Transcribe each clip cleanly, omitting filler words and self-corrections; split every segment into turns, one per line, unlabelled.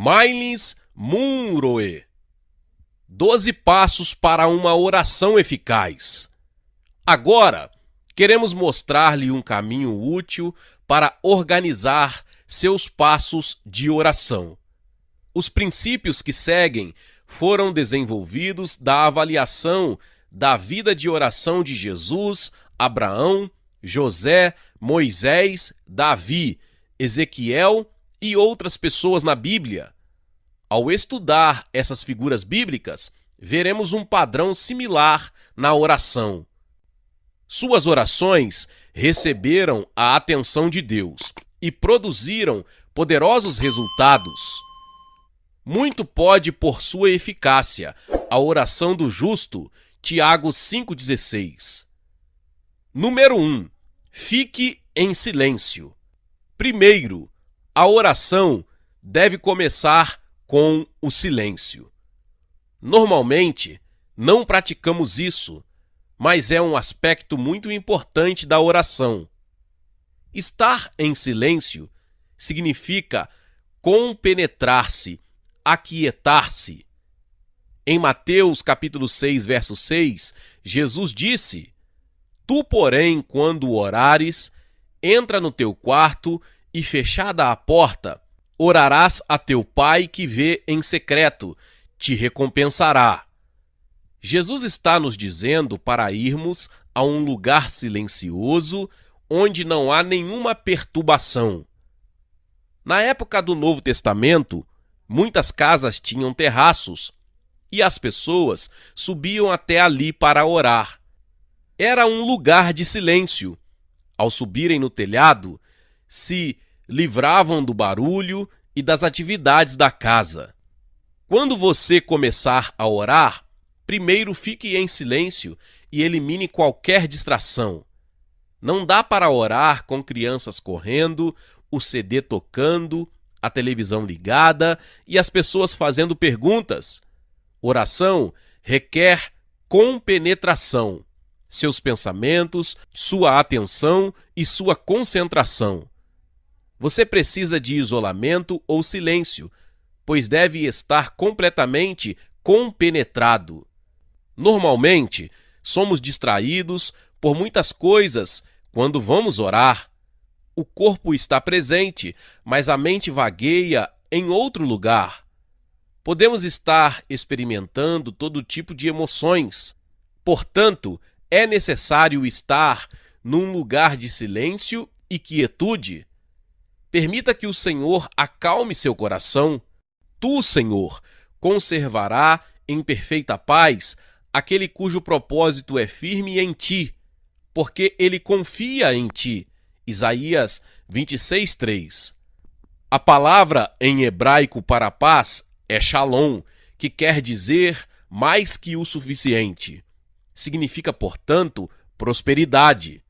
Myles Munroe. 12 passos para uma oração eficaz. Agora, queremos mostrar-lhe um caminho útil para organizar seus passos de oração. Os princípios que seguem foram desenvolvidos da avaliação da vida de oração de Jesus, Abraão, José, Moisés, Davi, Ezequiel e outras pessoas na Bíblia. Ao estudar essas figuras bíblicas, veremos um padrão similar na oração. Suas orações receberam a atenção de Deus e produziram poderosos resultados. Muito pode por sua eficácia a oração do justo, Tiago 5,16. Número 1. Fique em silêncio. Primeiro, a oração deve começar com o silêncio. Normalmente, não praticamos isso, mas é um aspecto muito importante da oração. Estar em silêncio significa compenetrar-se, aquietar-se. Em Mateus capítulo 6, verso 6, Jesus disse: Tu, porém, quando orares, entra no teu quarto e, fechada a porta, orarás a teu Pai que vê em secreto, te recompensará. Jesus está nos dizendo para irmos a um lugar silencioso, onde não há nenhuma perturbação. Na época do Novo Testamento, muitas casas tinham terraços, e as pessoas subiam até ali para orar. Era um lugar de silêncio. Ao subirem no telhado, se livravam do barulho e das atividades da casa. Quando você começar a orar, primeiro fique em silêncio e elimine qualquer distração. Não dá para orar com crianças correndo, o CD tocando, a televisão ligada e as pessoas fazendo perguntas. Oração requer compenetração. Seus pensamentos, sua atenção e sua concentração. Você precisa de isolamento ou silêncio, pois deve estar completamente compenetrado. Normalmente, somos distraídos por muitas coisas quando vamos orar. O corpo está presente, mas a mente vagueia em outro lugar. Podemos estar experimentando todo tipo de emoções. Portanto, é necessário estar num lugar de silêncio e quietude. Permita que o Senhor acalme seu coração. Tu, Senhor, conservará em perfeita paz aquele cujo propósito é firme em ti, porque ele confia em ti. Isaías 26:3. A palavra em hebraico para paz é shalom, que quer dizer mais que o suficiente. Significa, portanto, prosperidade.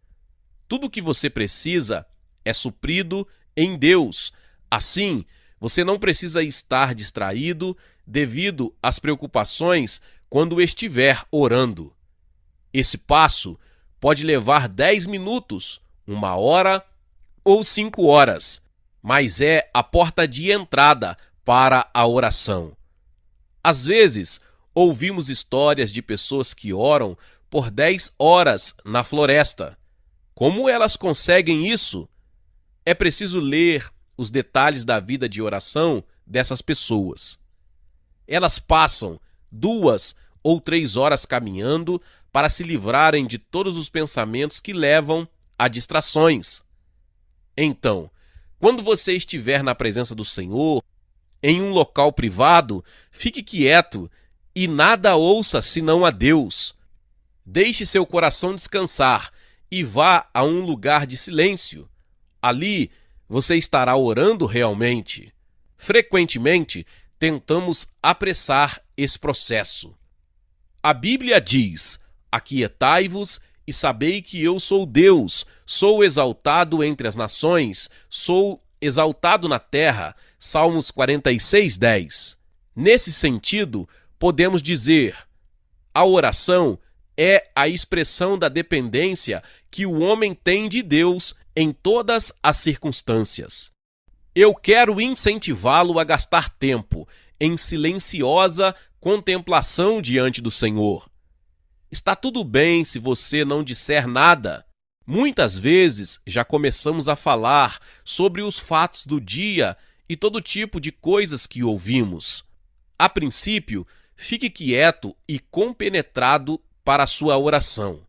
Tudo o que você precisa é suprido em Deus. Assim, você não precisa estar distraído devido às preocupações quando estiver orando. Esse passo pode levar 10 minutos, 1 hora ou 5 horas, mas é a porta de entrada para a oração. Às vezes, ouvimos histórias de pessoas que oram por 10 horas na floresta. Como elas conseguem isso? É preciso ler os detalhes da vida de oração dessas pessoas. Elas passam 2 ou 3 horas caminhando para se livrarem de todos os pensamentos que levam a distrações. Então, quando você estiver na presença do Senhor, em um local privado, fique quieto e nada ouça senão a Deus. Deixe seu coração descansar e vá a um lugar de silêncio. Ali, você estará orando realmente. Frequentemente, tentamos apressar esse processo. A Bíblia diz: aquietai-vos e sabei que eu sou Deus, sou exaltado entre as nações, sou exaltado na terra. Salmos 46:10. Nesse sentido, podemos dizer: a oração é a expressão da dependência que o homem tem de Deus em todas as circunstâncias. Eu quero incentivá-lo a gastar tempo em silenciosa contemplação diante do Senhor. Está tudo bem se você não disser nada. Muitas vezes já começamos a falar sobre os fatos do dia e todo tipo de coisas que ouvimos. A princípio, fique quieto e compenetrado para a sua oração.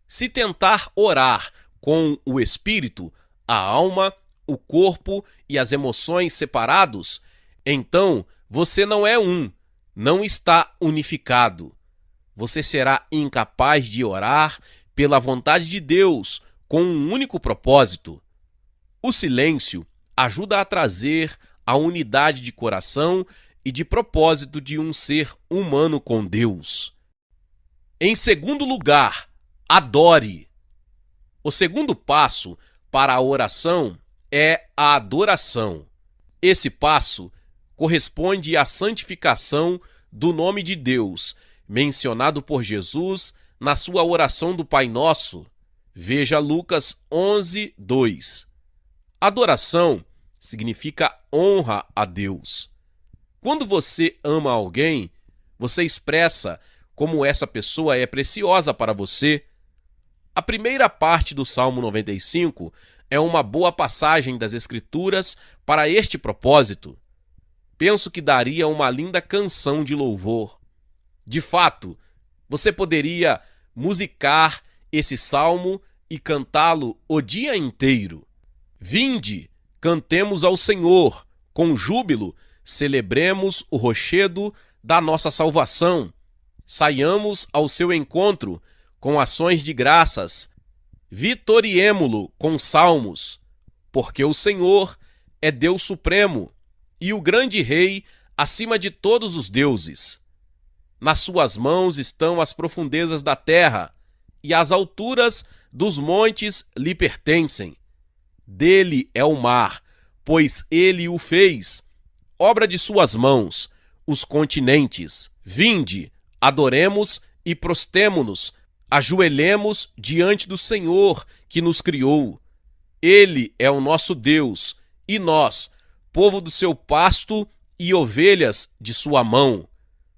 Se tentar orar com o espírito, a alma, o corpo e as emoções separados, então você não é não está unificado. Você será incapaz de orar pela vontade de Deus com um único propósito. O silêncio ajuda a trazer a unidade de coração e de propósito de um ser humano com Deus. Em segundo lugar, adore. O segundo passo para a oração é a adoração. Esse passo corresponde à santificação do nome de Deus, mencionado por Jesus na sua oração do Pai Nosso. Veja Lucas 11, 2. Adoração significa honra a Deus. Quando você ama alguém, você expressa como essa pessoa é preciosa para você. A primeira parte do Salmo 95 é uma boa passagem das Escrituras para este propósito. Penso que daria uma linda canção de louvor. De fato, você poderia musicar esse salmo e cantá-lo o dia inteiro. Vinde, cantemos ao Senhor, com júbilo, celebremos o rochedo da nossa salvação. Saiamos ao seu encontro com ações de graças. Vitoriemo-lo com salmos, porque o Senhor é Deus supremo e o grande Rei acima de todos os deuses. Nas suas mãos estão as profundezas da terra, e as alturas dos montes lhe pertencem. Dele é o mar, pois ele o fez, obra de suas mãos, os continentes. Vinde, adoremos e prostemo-nos, ajoelhemos diante do Senhor que nos criou. Ele é o nosso Deus, e nós, povo do seu pasto e ovelhas de sua mão.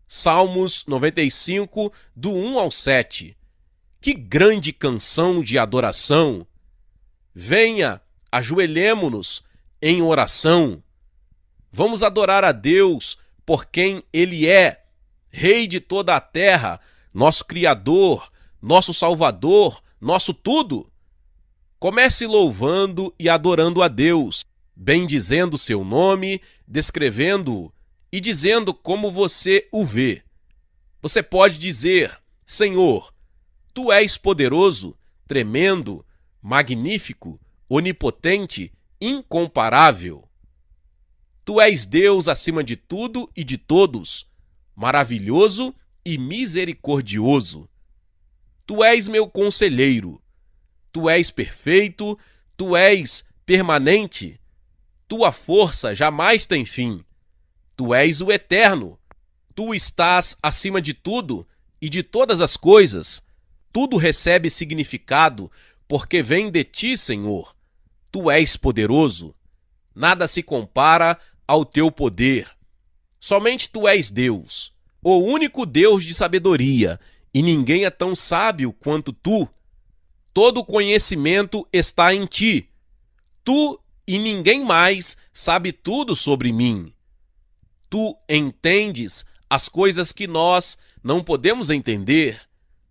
Salmos 95, do 1 ao 7. Que grande canção de adoração! Venha, ajoelhemo-nos em oração. Vamos adorar a Deus por quem Ele é, Rei de toda a terra, nosso Criador, nosso Salvador, nosso tudo. Comece louvando e adorando a Deus, bendizendo seu nome, descrevendo-o e dizendo como você o vê. Você pode dizer: Senhor, Tu és poderoso, tremendo, magnífico, onipotente, incomparável. Tu és Deus acima de tudo e de todos, maravilhoso e misericordioso. Tu és meu conselheiro. Tu és perfeito, Tu és permanente. Tua força jamais tem fim. Tu és o eterno. Tu estás acima de tudo e de todas as coisas. Tudo recebe significado porque vem de ti, Senhor. Tu és poderoso. Nada se compara ao teu poder. Somente tu és Deus, o único Deus de sabedoria, e ninguém é tão sábio quanto tu. Todo conhecimento está em ti. Tu e ninguém mais sabe tudo sobre mim. Tu entendes as coisas que nós não podemos entender.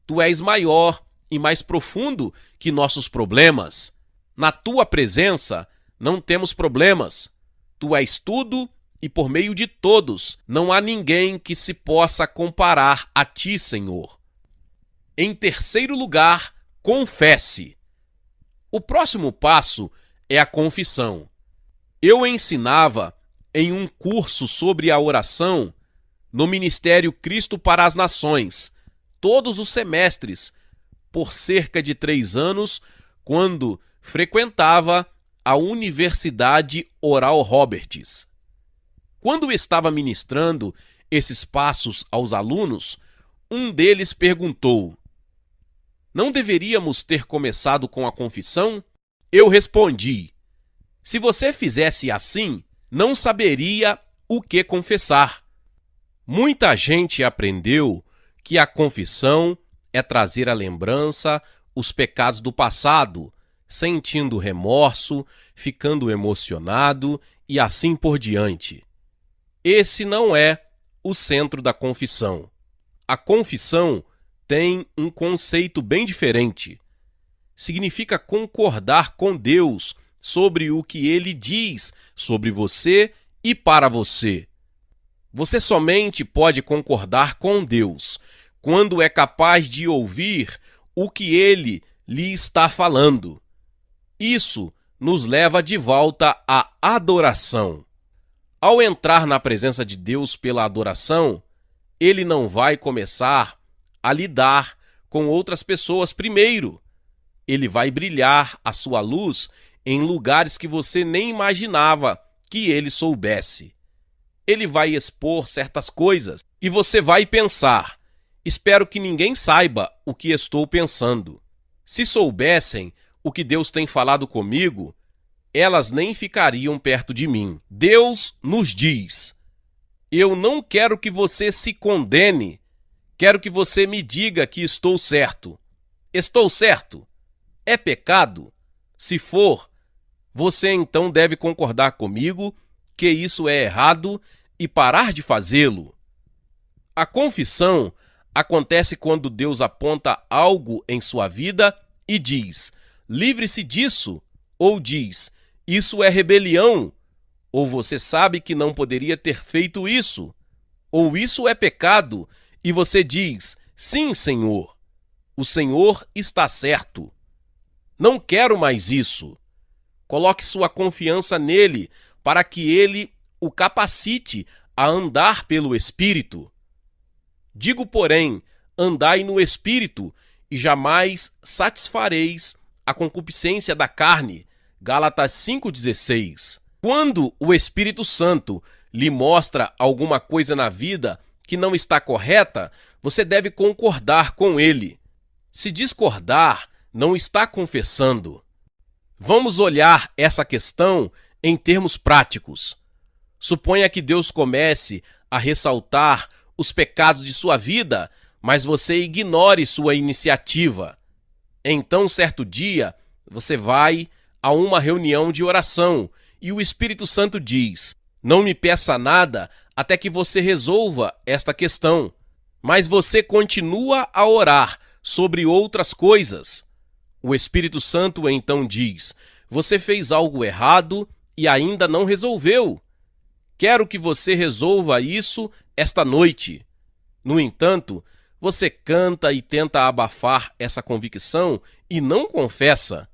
Tu és maior e mais profundo que nossos problemas. Na tua presença não temos problemas. Tu és tudo e por meio de todos não há ninguém que se possa comparar a ti, Senhor. Em terceiro lugar, confesse. O próximo passo é a confissão. Eu ensinava em um curso sobre a oração no Ministério Cristo para as Nações, todos os semestres, por cerca de 3 anos, quando frequentava a Universidade Oral Roberts. Quando estava ministrando esses passos aos alunos, um deles perguntou: não deveríamos ter começado com a confissão? Eu respondi: Se você fizesse assim, não saberia o que confessar. Muita gente aprendeu que a confissão é trazer à lembrança os pecados do passado, sentindo remorso, ficando emocionado e assim por diante. Esse não é o centro da confissão. A confissão tem um conceito bem diferente. Significa concordar com Deus sobre o que Ele diz sobre você e para você. Você somente pode concordar com Deus quando é capaz de ouvir o que Ele lhe está falando. Isso nos leva de volta à adoração. Ao entrar na presença de Deus pela adoração, Ele não vai começar a lidar com outras pessoas primeiro. Ele vai brilhar a sua luz em lugares que você nem imaginava que Ele soubesse. Ele vai expor certas coisas e você vai pensar: espero que ninguém saiba o que estou pensando. Se soubessem o que Deus tem falado comigo, elas nem ficariam perto de mim. Deus nos diz: eu não quero que você se condene, quero que você me diga que estou certo. Estou certo? É pecado? Se for, você então deve concordar comigo que isso é errado e parar de fazê-lo. A confissão acontece quando Deus aponta algo em sua vida e diz: livre-se disso, ou diz: isso é rebelião, ou você sabe que não poderia ter feito isso, ou isso é pecado, e você diz: sim, Senhor, o Senhor está certo. Não quero mais isso. Coloque sua confiança nele para que ele o capacite a andar pelo Espírito. Digo, porém, andai no Espírito e jamais satisfareis a concupiscência da carne. Gálatas 5,16. Quando o Espírito Santo lhe mostra alguma coisa na vida que não está correta, você deve concordar com ele. Se discordar, não está confessando. Vamos olhar essa questão em termos práticos. Suponha que Deus comece a ressaltar os pecados de sua vida, mas você ignore sua iniciativa. Então, certo dia, você vai a uma reunião de oração e o Espírito Santo diz: não me peça nada até que você resolva esta questão. Mas você continua a orar sobre outras coisas. O Espírito Santo então diz: você fez algo errado e ainda não resolveu. Quero que você resolva isso esta noite. No entanto, você canta e tenta abafar essa convicção e não confessa.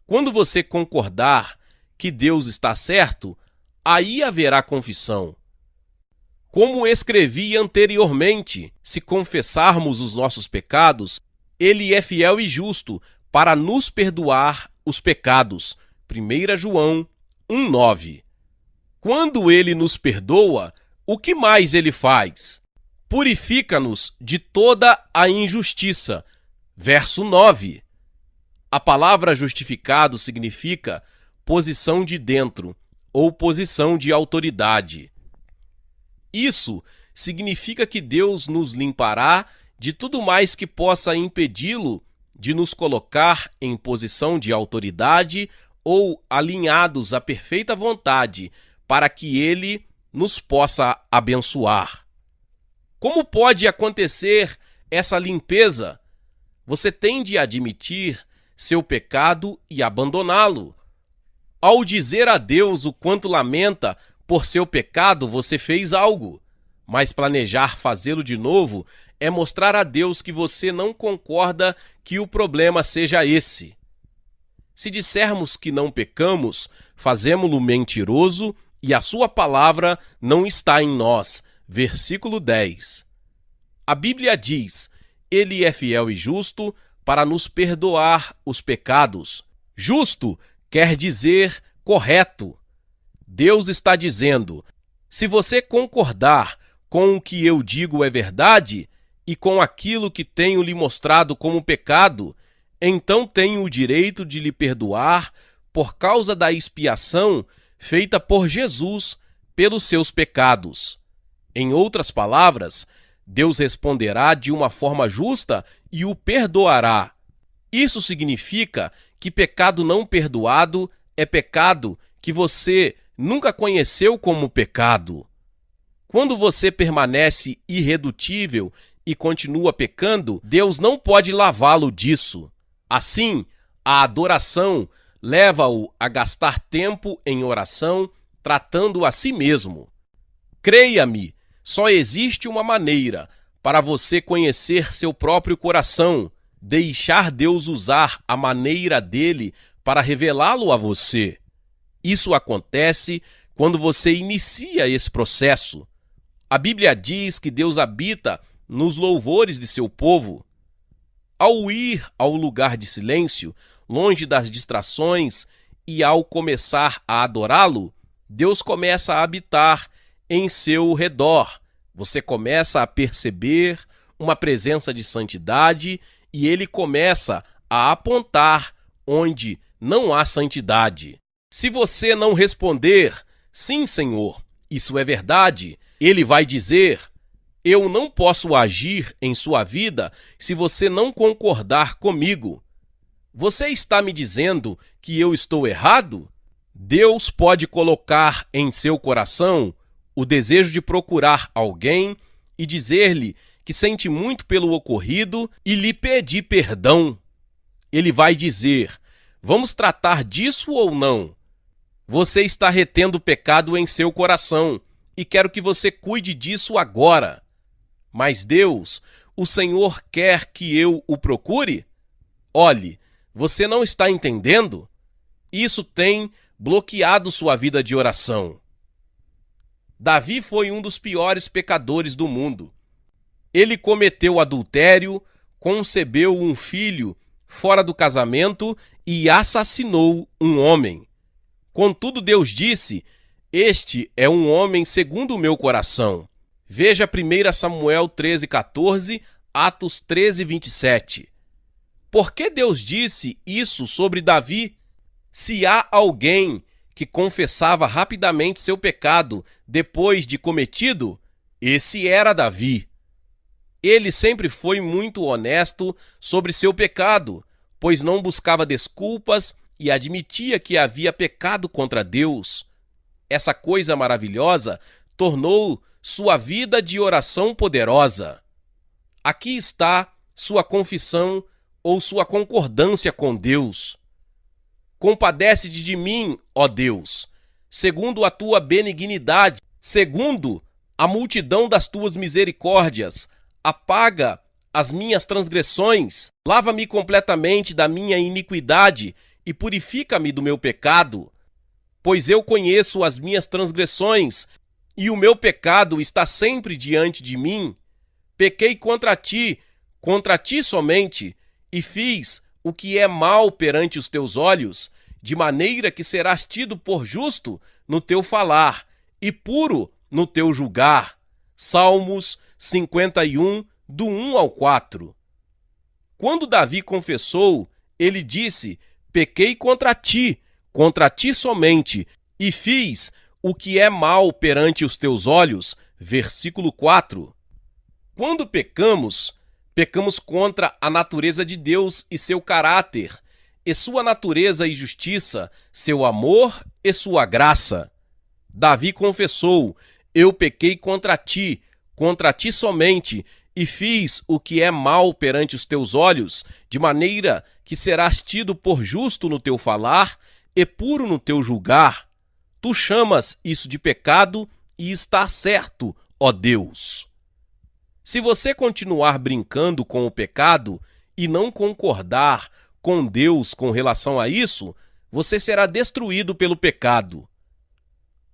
Quando você concordar que Deus está certo, aí haverá confissão. Como escrevi anteriormente, se confessarmos os nossos pecados, Ele é fiel e justo para nos perdoar os pecados. 1 João 1,9. Quando Ele nos perdoa, o que mais Ele faz? Purifica-nos de toda a injustiça. Verso 9. A palavra justificado significa posição de dentro ou posição de autoridade. Isso significa que Deus nos limpará de tudo mais que possa impedi-lo de nos colocar em posição de autoridade ou alinhados à perfeita vontade para que Ele nos possa abençoar. Como pode acontecer essa limpeza? Você tem de admitir seu pecado e abandoná-lo. Ao dizer a Deus o quanto lamenta por seu pecado, você fez algo, mas planejar fazê-lo de novo é mostrar a Deus que você não concorda que o problema seja esse. Se dissermos que não pecamos, fazemo-lo mentiroso e a sua palavra não está em nós. Versículo 10. A Bíblia diz: Ele é fiel e justo para nos perdoar os pecados. Justo quer dizer correto. Deus está dizendo: se você concordar com o que eu digo é verdade e com aquilo que tenho lhe mostrado como pecado, então tenho o direito de lhe perdoar por causa da expiação feita por Jesus pelos seus pecados. Em outras palavras, Deus responderá de uma forma justa e o perdoará. Isso significa que pecado não perdoado é pecado que você nunca conheceu como pecado. Quando você permanece irredutível e continua pecando, Deus não pode lavá-lo disso. Assim, a adoração leva-o a gastar tempo em oração, tratando a si mesmo. Creia-me, só existe uma maneira para você conhecer seu próprio coração, deixar Deus usar a maneira dele para revelá-lo a você. Isso acontece quando você inicia esse processo. A Bíblia diz que Deus habita nos louvores de seu povo. Ao ir ao lugar de silêncio, longe das distrações, e ao começar a adorá-lo, Deus começa a habitar em seu redor. Você começa a perceber uma presença de santidade e ele começa a apontar onde não há santidade. Se você não responder, sim, Senhor, isso é verdade, ele vai dizer: eu não posso agir em sua vida se você não concordar comigo. Você está me dizendo que eu estou errado? Deus pode colocar em seu coração o desejo de procurar alguém e dizer-lhe que sente muito pelo ocorrido e lhe pedir perdão. Ele vai dizer: vamos tratar disso ou não? Você está retendo pecado em seu coração e quero que você cuide disso agora. Mas Deus, o Senhor quer que eu o procure? Olhe, você não está entendendo? Isso tem bloqueado sua vida de oração. Davi foi um dos piores pecadores do mundo. Ele cometeu adultério, concebeu um filho fora do casamento e assassinou um homem. Contudo, Deus disse: este é um homem segundo o meu coração. Veja 1 Samuel 13:14, Atos 13:27. Por que Deus disse isso sobre Davi? Se há alguém que confessava rapidamente seu pecado depois de cometido, esse era Davi. Ele sempre foi muito honesto sobre seu pecado, pois não buscava desculpas e admitia que havia pecado contra Deus. Essa coisa maravilhosa tornou sua vida de oração poderosa. Aqui está sua confissão ou sua concordância com Deus. Compadece-te de mim, ó Deus, segundo a tua benignidade, segundo a multidão das tuas misericórdias. Apaga as minhas transgressões, lava-me completamente da minha iniquidade e purifica-me do meu pecado. Pois eu conheço as minhas transgressões e o meu pecado está sempre diante de mim. Pequei contra ti somente, e fiz o que é mal perante os teus olhos, de maneira que serás tido por justo no teu falar e puro no teu julgar. Salmos 51, do 1 ao 4. Quando Davi confessou, ele disse: pequei contra ti somente, e fiz o que é mal perante os teus olhos. Versículo 4. Quando pecamos contra a natureza de Deus e seu caráter, e sua natureza e justiça, seu amor e sua graça. Davi confessou: eu pequei contra ti somente, e fiz o que é mal perante os teus olhos, de maneira que serás tido por justo no teu falar e puro no teu julgar. Tu chamas isso de pecado e está certo, ó Deus. Se você continuar brincando com o pecado e não concordar com Deus com relação a isso, você será destruído pelo pecado.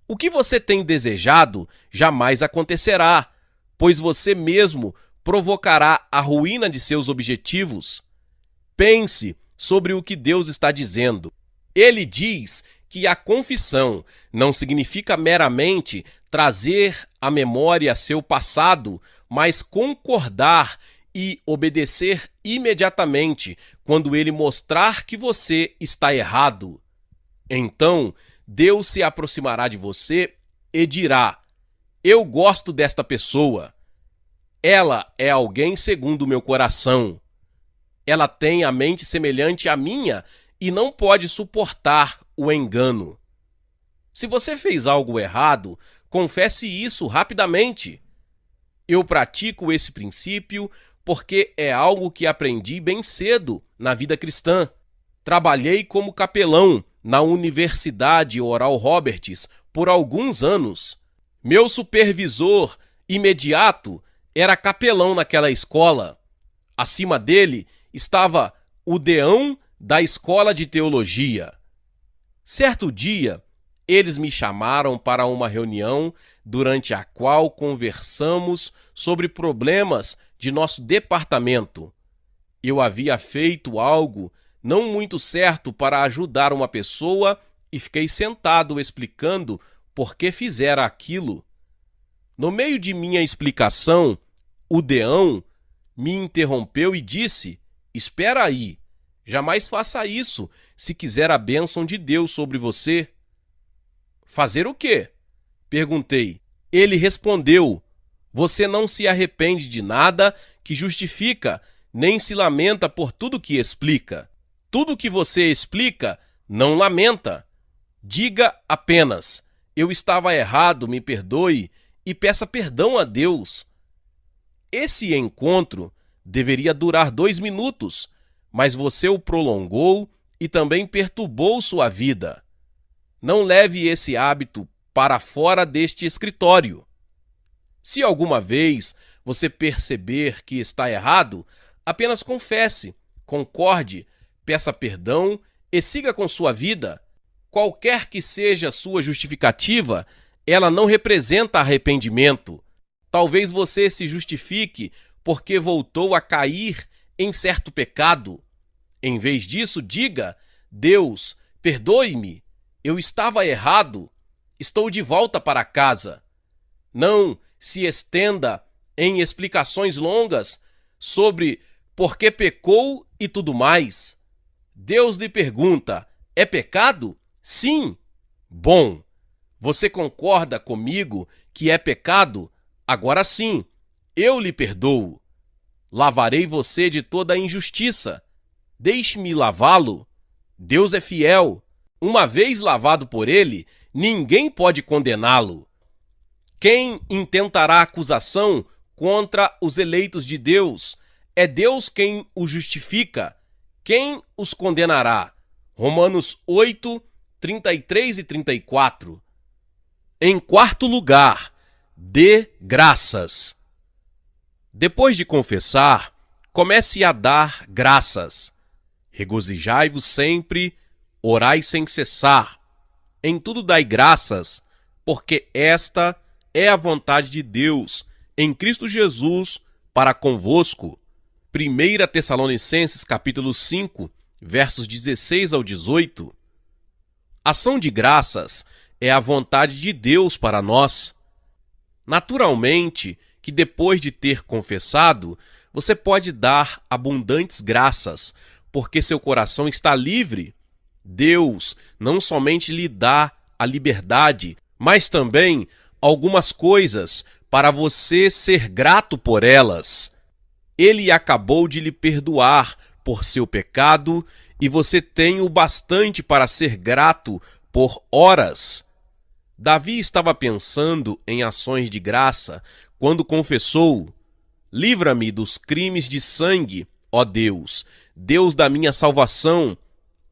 O que você tem desejado jamais acontecerá, pois você mesmo provocará a ruína de seus objetivos. Pense sobre o que Deus está dizendo. Ele diz que a confissão não significa meramente trazer à memória seu passado, mas concordar e obedecer imediatamente quando ele mostrar que você está errado. Então, Deus se aproximará de você e dirá: eu gosto desta pessoa. Ela é alguém segundo o meu coração. Ela tem a mente semelhante à minha e não pode suportar o engano. Se você fez algo errado, confesse isso rapidamente. Eu pratico esse princípio porque é algo que aprendi bem cedo na vida cristã. Trabalhei como capelão na Universidade Oral Roberts por alguns anos. Meu supervisor imediato era capelão naquela escola. Acima dele estava o deão da escola de teologia. Certo dia, eles me chamaram para uma reunião durante a qual conversamos sobre problemas de nosso departamento. Eu havia feito algo não muito certo para ajudar uma pessoa e fiquei sentado explicando por que fizera aquilo. No meio de minha explicação, o deão me interrompeu e disse: espera aí, jamais faça isso se quiser a bênção de Deus sobre você. Fazer o quê? Perguntei. Ele respondeu: você não se arrepende de nada que justifica, nem se lamenta por tudo que explica. Tudo que você explica, não lamenta. Diga apenas: eu estava errado, me perdoe, e peça perdão a Deus. Esse encontro deveria durar 2 minutos, mas você o prolongou e também perturbou sua vida. Não leve esse hábito para fora deste escritório. Se alguma vez você perceber que está errado, apenas confesse, concorde, peça perdão e siga com sua vida. Qualquer que seja sua justificativa, ela não representa arrependimento. Talvez você se justifique porque voltou a cair em certo pecado. Em vez disso, diga: Deus, perdoe-me, eu estava errado, estou de volta para casa. Não se estenda em explicações longas sobre por que pecou e tudo mais. Deus lhe pergunta: é pecado? Sim. Bom, você concorda comigo que é pecado? Agora sim, eu lhe perdoo. Lavarei você de toda a injustiça. Deixe-me lavá-lo. Deus é fiel. Uma vez lavado por ele, ninguém pode condená-lo. Quem intentará acusação contra os eleitos de Deus? É Deus quem os justifica. Quem os condenará? Romanos 8, 33 e 34. Em quarto lugar, dê graças. Depois de confessar, comece a dar graças. Regozijai-vos sempre, orai sem cessar. Em tudo dai graças, porque esta é a vontade de Deus, em Cristo Jesus, para convosco. 1 Tessalonicenses capítulo 5, versos 16 ao 18. Ação de graças é a vontade de Deus para nós. Naturalmente que depois de ter confessado, você pode dar abundantes graças, porque seu coração está livre. Deus não somente lhe dá a liberdade, mas também algumas coisas para você ser grato por elas. Ele acabou de lhe perdoar por seu pecado e você tem o bastante para ser grato por horas. Davi estava pensando em ações de graça quando confessou: livra-me dos crimes de sangue, ó Deus, Deus da minha salvação,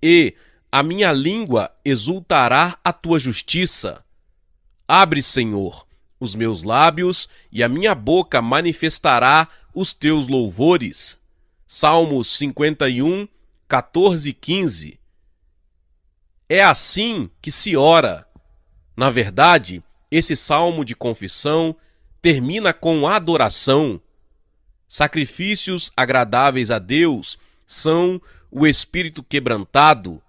e a minha língua exultará a tua justiça. Abre, Senhor, os meus lábios e a minha boca manifestará os teus louvores. Salmos 51, 14 e 15. É assim que se ora. Na verdade, esse salmo de confissão termina com adoração. Sacrifícios agradáveis a Deus são o espírito quebrantado,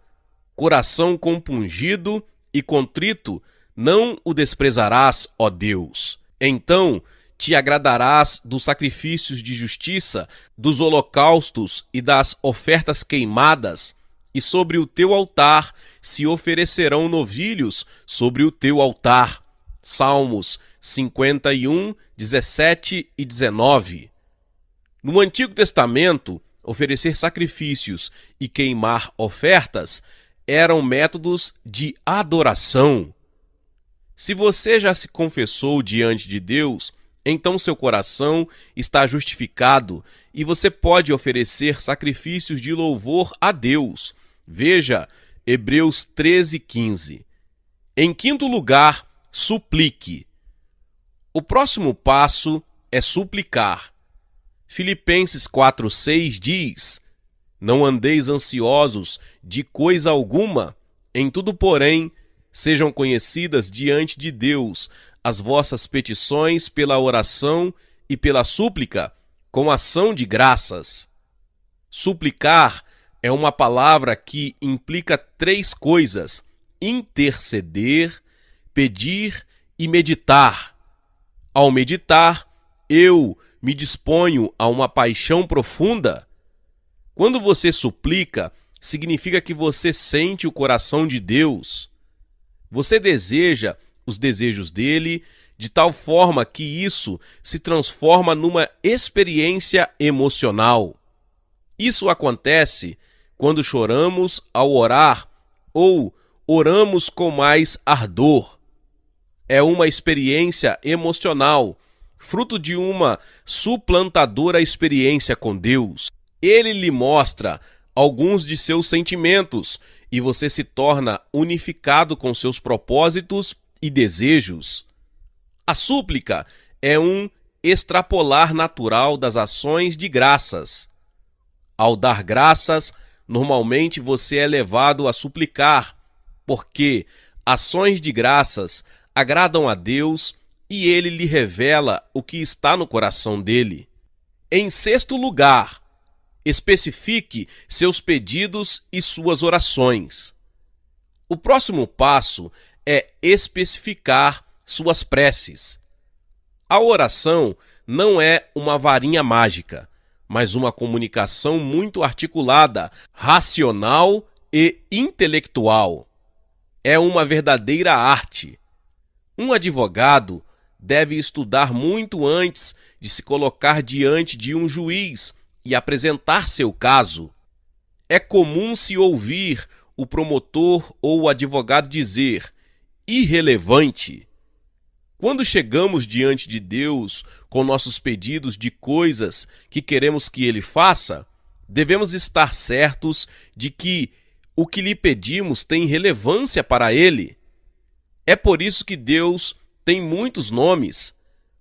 coração compungido e contrito, não o desprezarás, ó Deus. Então te agradarás dos sacrifícios de justiça, dos holocaustos e das ofertas queimadas, e sobre o teu altar se oferecerão novilhos sobre o teu altar. Salmos 51, 17 e 19. No Antigo Testamento, oferecer sacrifícios e queimar ofertas eram métodos de adoração. Se você já se confessou diante de Deus, então seu coração está justificado e você pode oferecer sacrifícios de louvor a Deus. Veja Hebreus 13:15. Em quinto lugar, suplique. O próximo passo é suplicar. Filipenses 4:6 diz: Não andeis ansiosos de coisa alguma, em tudo, porém, sejam conhecidas diante de Deus as vossas petições pela oração e pela súplica, com ação de graças. Suplicar é uma palavra que implica três coisas: interceder, pedir e meditar. Ao meditar, eu me disponho a uma paixão profunda. Quando você suplica, significa que você sente o coração de Deus. Você deseja os desejos dele de tal forma que isso se transforma numa experiência emocional. Isso acontece quando choramos ao orar ou oramos com mais ardor. É uma experiência emocional, fruto de uma suplantadora experiência com Deus. Ele lhe mostra alguns de seus sentimentos e você se torna unificado com seus propósitos e desejos. A súplica é um extrapolar natural das ações de graças. Ao dar graças, normalmente você é levado a suplicar, porque ações de graças agradam a Deus e ele lhe revela o que está no coração dele. Em sexto lugar, especifique seus pedidos e suas orações. O próximo passo é especificar suas preces. A oração não é uma varinha mágica, mas uma comunicação muito articulada, racional e intelectual. É uma verdadeira arte. Um advogado deve estudar muito antes de se colocar diante de um juiz e apresentar seu caso. É comum se ouvir o promotor ou o advogado dizer: irrelevante. Quando chegamos diante de Deus com nossos pedidos de coisas que queremos que Ele faça, devemos estar certos de que o que lhe pedimos tem relevância para Ele. É por isso que Deus tem muitos nomes.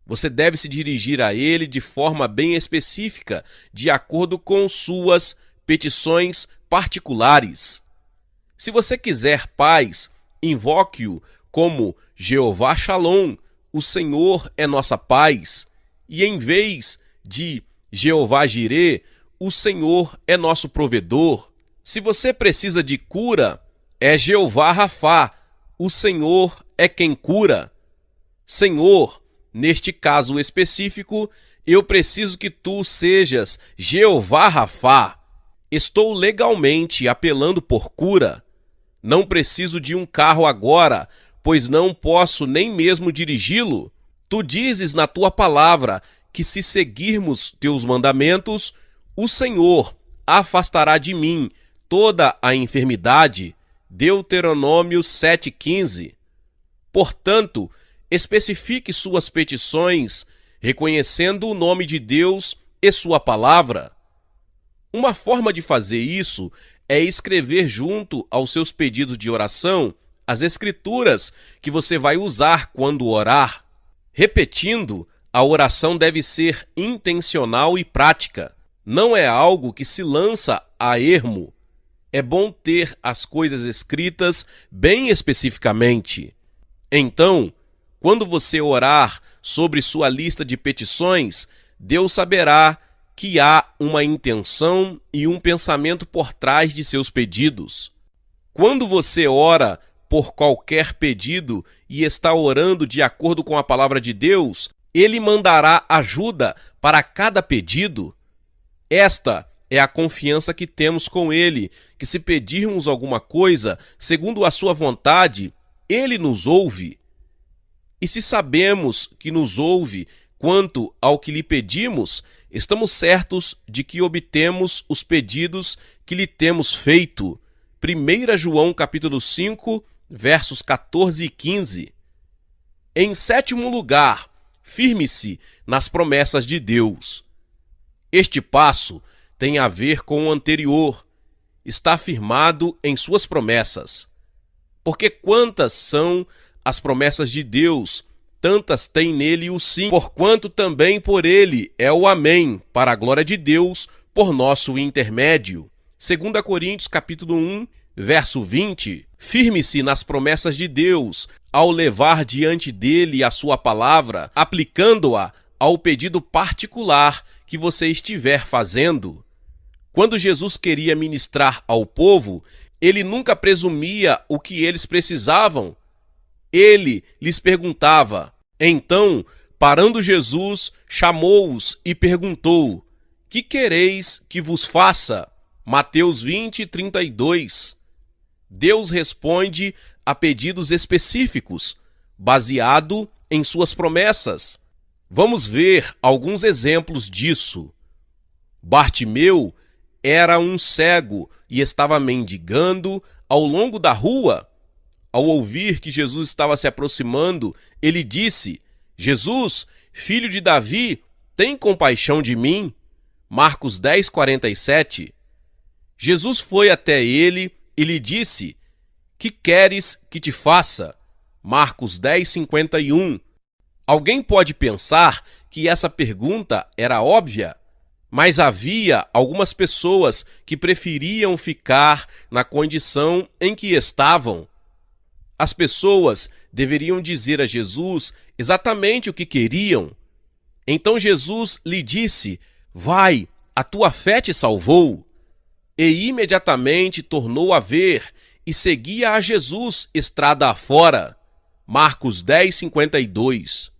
Você deve se dirigir a Ele de forma bem específica, de acordo com suas petições particulares. Se você quiser paz, invoque-o como Jeová Shalom, o Senhor é nossa paz, e em vez de Jeová Jirê, o Senhor é nosso provedor. Se você precisa de cura, é Jeová Rafá, o Senhor é quem cura. Senhor, neste caso específico, eu preciso que tu sejas Jeová Rafá. Estou legalmente apelando por cura. Não preciso de um carro agora, pois não posso nem mesmo dirigi-lo. Tu dizes na tua palavra que se seguirmos teus mandamentos, o Senhor afastará de mim toda a enfermidade. Deuteronômio 7,15. Portanto, especifique suas petições, reconhecendo o nome de Deus e sua palavra. Uma forma de fazer isso é escrever junto aos seus pedidos de oração as escrituras que você vai usar quando orar. Repetindo, a oração deve ser intencional e prática. Não é algo que se lança a ermo. É bom ter as coisas escritas bem especificamente. Então, quando você orar sobre sua lista de petições, Deus saberá que há uma intenção e um pensamento por trás de seus pedidos. Quando você ora por qualquer pedido e está orando de acordo com a palavra de Deus, Ele mandará ajuda para cada pedido. Esta é a confiança que temos com Ele, que se pedirmos alguma coisa, segundo a sua vontade, Ele nos ouve. E se sabemos que nos ouve quanto ao que lhe pedimos, estamos certos de que obtemos os pedidos que lhe temos feito. 1 João capítulo 5, versos 14 e 15. Em sétimo lugar, firme-se nas promessas de Deus. Este passo tem a ver com o anterior. Está firmado em suas promessas. Porque quantas são as promessas de Deus, tantas tem nele o sim, porquanto também por ele é o amém, para a glória de Deus, por nosso intermédio. 2 Coríntios capítulo 1, verso 20. Firme-se nas promessas de Deus, ao levar diante dele a sua palavra, aplicando-a ao pedido particular que você estiver fazendo. Quando Jesus queria ministrar ao povo, ele nunca presumia o que eles precisavam. Ele lhes perguntava. Então, parando Jesus, chamou-os e perguntou: que quereis que vos faça? Mateus 20, 32. Deus responde a pedidos específicos, baseado em suas promessas. Vamos ver alguns exemplos disso. Bartimeu era um cego e estava mendigando ao longo da rua. Ao ouvir que Jesus estava se aproximando, ele disse: Jesus, filho de Davi, tem compaixão de mim? Marcos 10, 47. Jesus foi até ele e lhe disse: que queres que te faça? Marcos 10, 51. Alguém pode pensar que essa pergunta era óbvia, mas havia algumas pessoas que preferiam ficar na condição em que estavam. As pessoas deveriam dizer a Jesus exatamente o que queriam. Então Jesus lhe disse: vai, a tua fé te salvou. E imediatamente tornou a ver e seguia a Jesus estrada afora. Marcos 10, 52.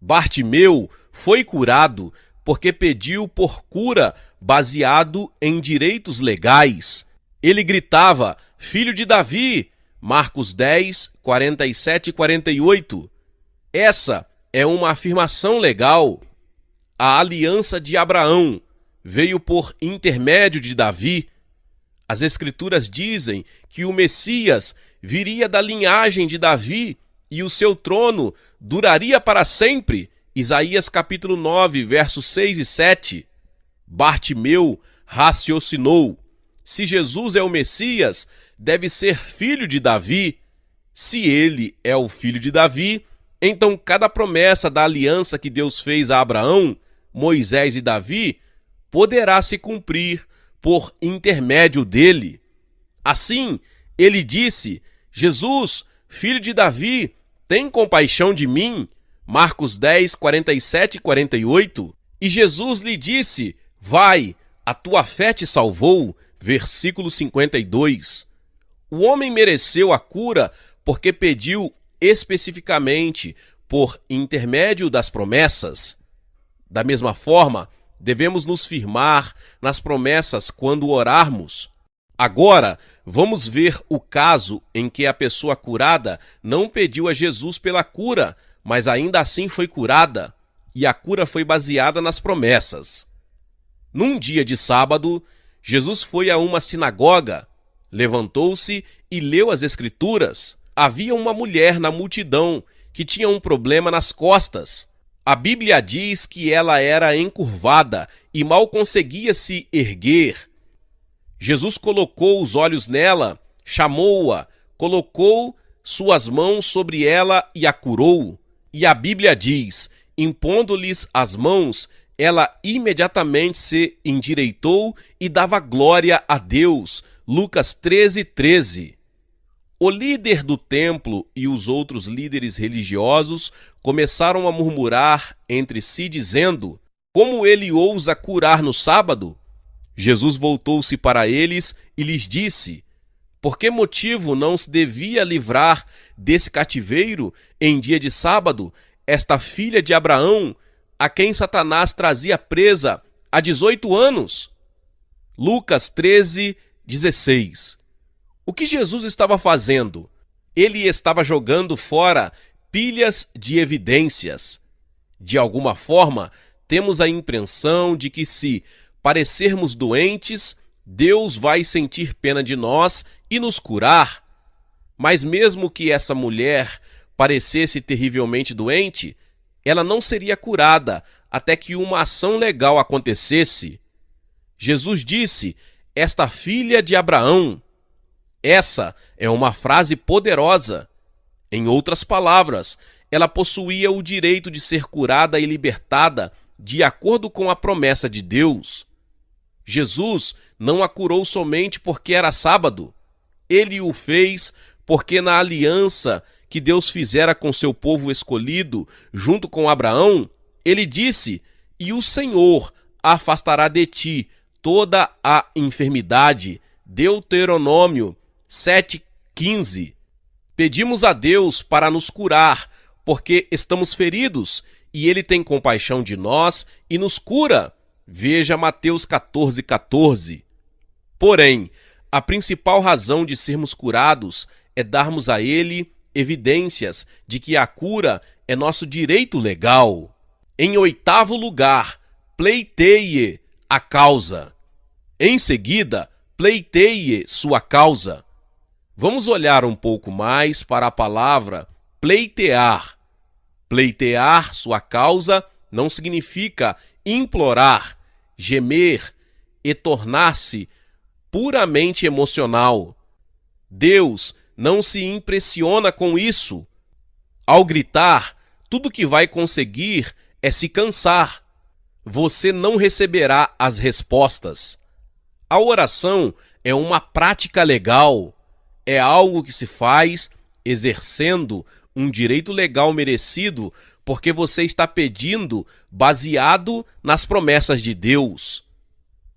Bartimeu foi curado porque pediu por cura baseado em direitos legais. Ele gritava: filho de Davi! Marcos 10, 47 e 48. Essa é uma afirmação legal. A aliança de Abraão veio por intermédio de Davi. As Escrituras dizem que o Messias viria da linhagem de Davi e o seu trono duraria para sempre. Isaías capítulo 9, versos 6 e 7. Bartimeu raciocinou: se Jesus é o Messias, deve ser filho de Davi. Se ele é o filho de Davi, então cada promessa da aliança que Deus fez a Abraão, Moisés e Davi poderá se cumprir por intermédio dele. Assim, ele disse: Jesus, filho de Davi, tem compaixão de mim? Marcos 10, 47 e 48. E Jesus lhe disse: vai, a tua fé te salvou. Versículo 52. O homem mereceu a cura porque pediu especificamente por intermédio das promessas. Da mesma forma, devemos nos firmar nas promessas quando orarmos. Agora, vamos ver o caso em que a pessoa curada não pediu a Jesus pela cura, mas ainda assim foi curada, e a cura foi baseada nas promessas. Num dia de sábado, Jesus foi a uma sinagoga, levantou-se e leu as Escrituras. Havia uma mulher na multidão que tinha um problema nas costas. A Bíblia diz que ela era encurvada e mal conseguia se erguer. Jesus colocou os olhos nela, chamou-a, colocou suas mãos sobre ela e a curou. E a Bíblia diz: impondo-lhes as mãos, ela imediatamente se endireitou e dava glória a Deus. Lucas 13, 13. O líder do templo e os outros líderes religiosos começaram a murmurar entre si, dizendo: como ele ousa curar no sábado? Jesus voltou-se para eles e lhes disse: por que motivo não se devia livrar desse cativeiro em dia de sábado esta filha de Abraão, a quem Satanás trazia presa há 18 anos? Lucas 13:16. O que Jesus estava fazendo? Ele estava jogando fora pilhas de evidências. De alguma forma, temos a impressão de que se parecermos doentes, Deus vai sentir pena de nós e nos curar. Mas mesmo que essa mulher parecesse terrivelmente doente, ela não seria curada até que uma ação legal acontecesse. Jesus disse: "Esta filha de Abraão". Essa é uma frase poderosa. Em outras palavras, ela possuía o direito de ser curada e libertada de acordo com a promessa de Deus. Jesus não a curou somente porque era sábado. Ele o fez porque na aliança que Deus fizera com seu povo escolhido, junto com Abraão, ele disse: "E o Senhor afastará de ti toda a enfermidade". Deuteronômio 7:15. Pedimos a Deus para nos curar, porque estamos feridos, e Ele tem compaixão de nós e nos cura. Veja Mateus 14:14. Porém, a principal razão de sermos curados é darmos a Ele evidências de que a cura é nosso direito legal. Em 8º lugar, pleiteie a causa. Em seguida, pleiteie sua causa. Vamos olhar um pouco mais para a palavra pleitear. Pleitear sua causa não significa implorar, gemer e tornar-se puramente emocional. Deus não se impressiona com isso. Ao gritar, tudo que vai conseguir é se cansar. Você não receberá as respostas. A oração é uma prática legal. É algo que se faz exercendo um direito legal merecido porque você está pedindo baseado nas promessas de Deus.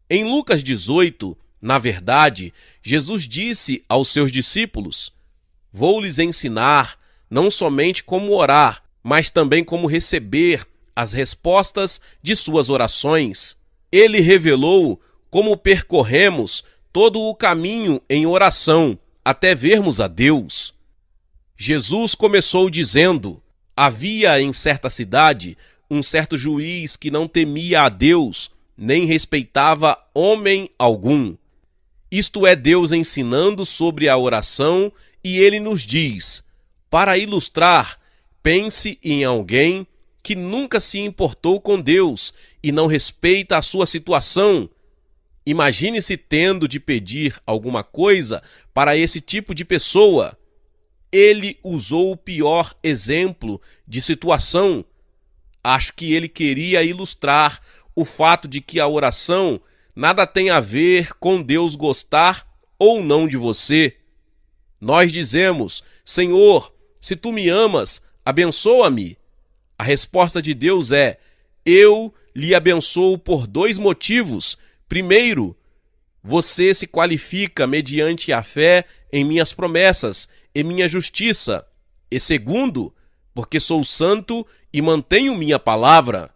Em Lucas 18, na verdade, Jesus disse aos seus discípulos: "Vou lhes ensinar não somente como orar, mas também como receber as respostas de suas orações". Ele revelou como percorremos todo o caminho em oração até vermos a Deus. Jesus começou dizendo: "Havia em certa cidade um certo juiz que não temia a Deus, nem respeitava homem algum". Isto é Deus ensinando sobre a oração, e ele nos diz: para ilustrar, pense em alguém que nunca se importou com Deus e não respeita a sua situação. Imagine-se tendo de pedir alguma coisa para esse tipo de pessoa. Ele usou o pior exemplo de situação. Acho que ele queria ilustrar o fato de que a oração nada tem a ver com Deus gostar ou não de você. Nós dizemos: "Senhor, se tu me amas, abençoa-me". A resposta de Deus é: "Eu lhe abençoo por 2 motivos. Primeiro, você se qualifica mediante a fé em minhas promessas e minha justiça. E segundo, porque sou santo e mantenho minha palavra".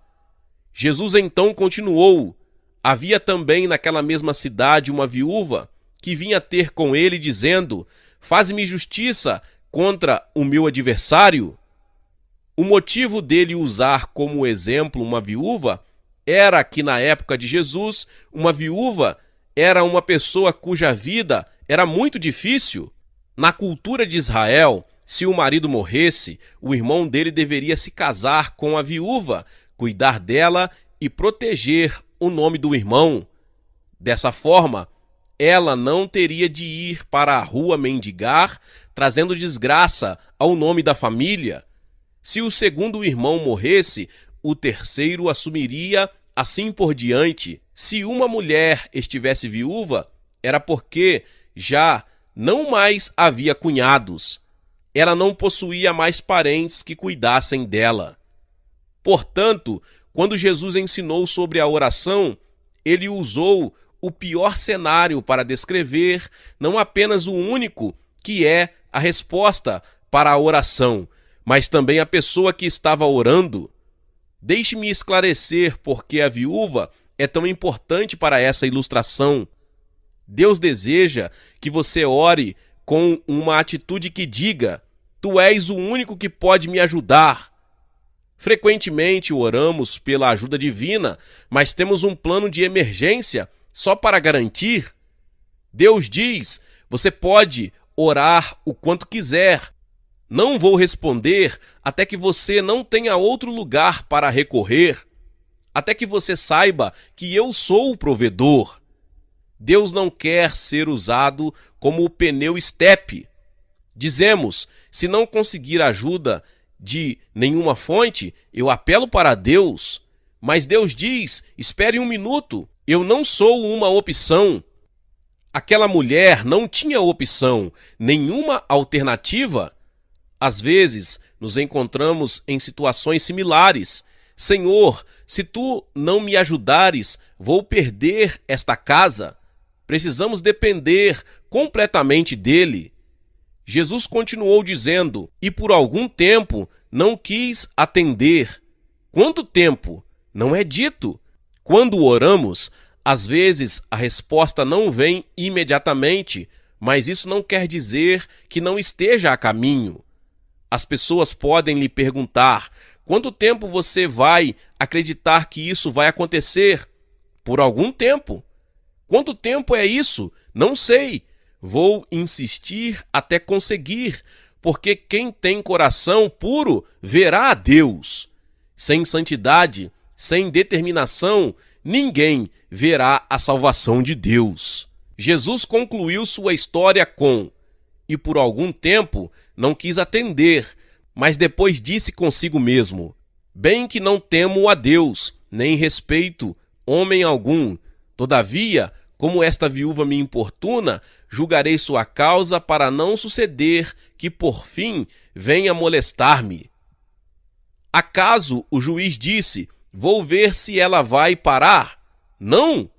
Jesus então continuou: havia também naquela mesma cidade uma viúva que vinha ter com ele dizendo: "Faz-me justiça contra o meu adversário". O motivo dele usar como exemplo uma viúva era que na época de Jesus, uma viúva era uma pessoa cuja vida era muito difícil. Na cultura de Israel, se o marido morresse, o irmão dele deveria se casar com a viúva, cuidar dela e proteger o nome do irmão. Dessa forma, ela não teria de ir para a rua mendigar, trazendo desgraça ao nome da família. Se o segundo irmão morresse, o terceiro assumiria, assim por diante. Se uma mulher estivesse viúva, era porque já não mais havia cunhados. Ela não possuía mais parentes que cuidassem dela. Portanto, quando Jesus ensinou sobre a oração, ele usou o pior cenário para descrever não apenas o único que é a resposta para a oração, mas também a pessoa que estava orando. Deixe-me esclarecer porque a viúva é tão importante para essa ilustração. Deus deseja que você ore com uma atitude que diga: Tu és o único que pode me ajudar. Frequentemente oramos pela ajuda divina, mas temos um plano de emergência só para garantir. Deus diz: você pode orar o quanto quiser. Não vou responder até que você não tenha outro lugar para recorrer, até que você saiba que eu sou o provedor. Deus não quer ser usado como o pneu estepe. Dizemos: se não conseguir ajuda de nenhuma fonte, eu apelo para Deus. Mas Deus diz: espere um minuto, eu não sou uma opção. Aquela mulher não tinha opção, nenhuma alternativa. Às vezes, nos encontramos em situações similares. Senhor, se tu não me ajudares, vou perder esta casa. Precisamos depender completamente dele. Jesus continuou dizendo: e por algum tempo não quis atender. Quanto tempo? Não é dito. Quando oramos, às vezes a resposta não vem imediatamente, mas isso não quer dizer que não esteja a caminho. As pessoas podem lhe perguntar: quanto tempo você vai acreditar que isso vai acontecer? Por algum tempo. Quanto tempo é isso? Não sei. Vou insistir até conseguir, porque quem tem coração puro verá a Deus. Sem santidade, sem determinação, ninguém verá a salvação de Deus. Jesus concluiu sua história com: e por algum tempo não quis atender, mas depois disse consigo mesmo: bem que não temo a Deus, nem respeito homem algum. Todavia, como esta viúva me importuna, julgarei sua causa para não suceder que, por fim, venha molestar-me. Acaso o juiz disse: vou ver se ela vai parar? Não!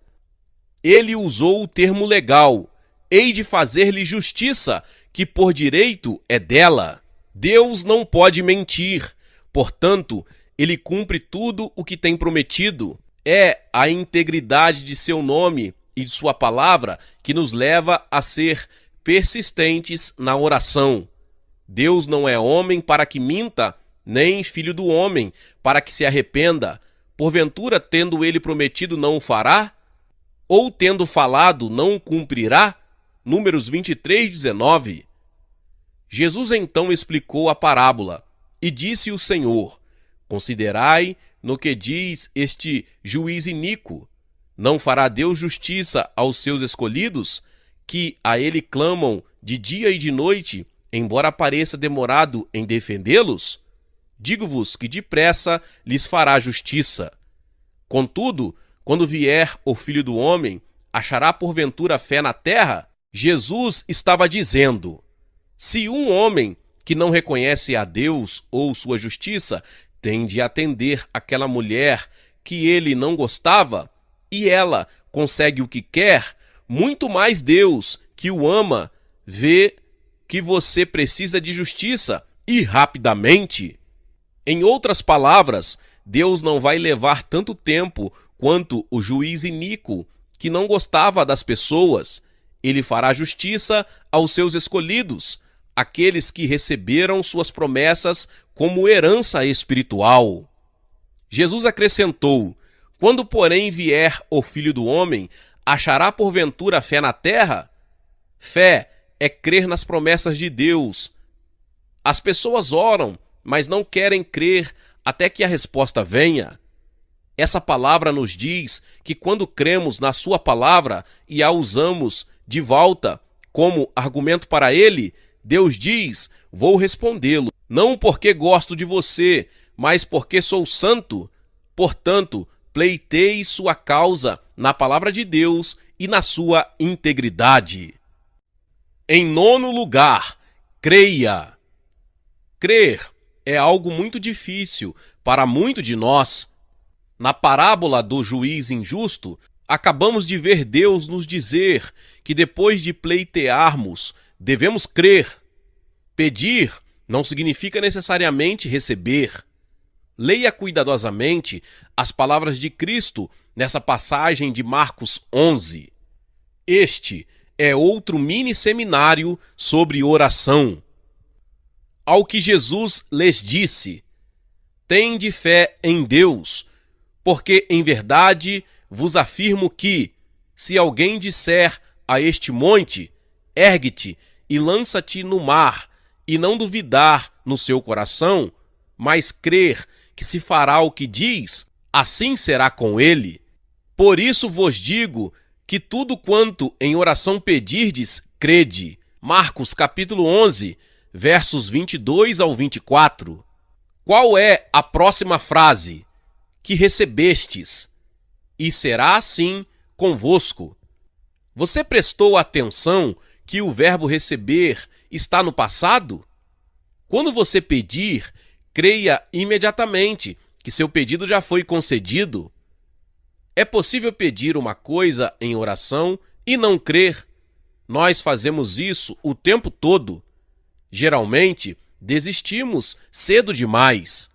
Ele usou o termo legal: hei de fazer-lhe justiça, que por direito é dela. Deus não pode mentir, portanto, ele cumpre tudo o que tem prometido. É a integridade de seu nome e de sua palavra que nos leva a ser persistentes na oração. Deus não é homem para que minta, nem filho do homem para que se arrependa. Porventura, tendo ele prometido, não o fará? Ou tendo falado, não o cumprirá? Números 23:19. Jesus então explicou a parábola, e disse o Senhor: considerai no que diz este juiz iníquo. Não fará Deus justiça aos seus escolhidos, que a ele clamam de dia e de noite, embora pareça demorado em defendê-los? Digo-vos que depressa lhes fará justiça. Contudo, quando vier o Filho do Homem, achará porventura fé na terra? Jesus estava dizendo: se um homem que não reconhece a Deus ou sua justiça tem de atender aquela mulher que ele não gostava, e ela consegue o que quer, muito mais Deus, que o ama, vê que você precisa de justiça, e rapidamente. Em outras palavras, Deus não vai levar tanto tempo quanto o juiz iníquo, que não gostava das pessoas. Ele fará justiça aos seus escolhidos, aqueles que receberam suas promessas como herança espiritual. Jesus acrescentou: quando, porém, vier o Filho do Homem, achará porventura fé na terra? Fé é crer nas promessas de Deus. As pessoas oram, mas não querem crer até que a resposta venha. Essa palavra nos diz que quando cremos na sua palavra e a usamos de volta como argumento para ele, Deus diz: vou respondê-lo, não porque gosto de você, mas porque sou santo. Portanto, pleiteie sua causa na palavra de Deus e na sua integridade. Em nono lugar, creia. Crer é algo muito difícil para muitos de nós. Na parábola do juiz injusto, acabamos de ver Deus nos dizer que depois de pleitearmos, devemos crer. Pedir não significa necessariamente receber. Leia cuidadosamente as palavras de Cristo nessa passagem de Marcos 11. Este é outro mini seminário sobre oração. Ao que Jesus lhes disse: tende fé em Deus, porque em verdade vos afirmo que, se alguém disser a este monte, ergue-te e lança-te no mar, e não duvidar no seu coração, mas crer que se fará o que diz, assim será com ele. Por isso vos digo que tudo quanto em oração pedirdes, crede. Marcos capítulo 11, versos 22 ao 24. Qual é a próxima frase? Que recebestes, e será assim convosco. Você prestou atenção que o verbo receber está no passado? Quando você pedir, creia imediatamente que seu pedido já foi concedido. É possível pedir uma coisa em oração e não crer. Nós fazemos isso o tempo todo. Geralmente, desistimos cedo demais.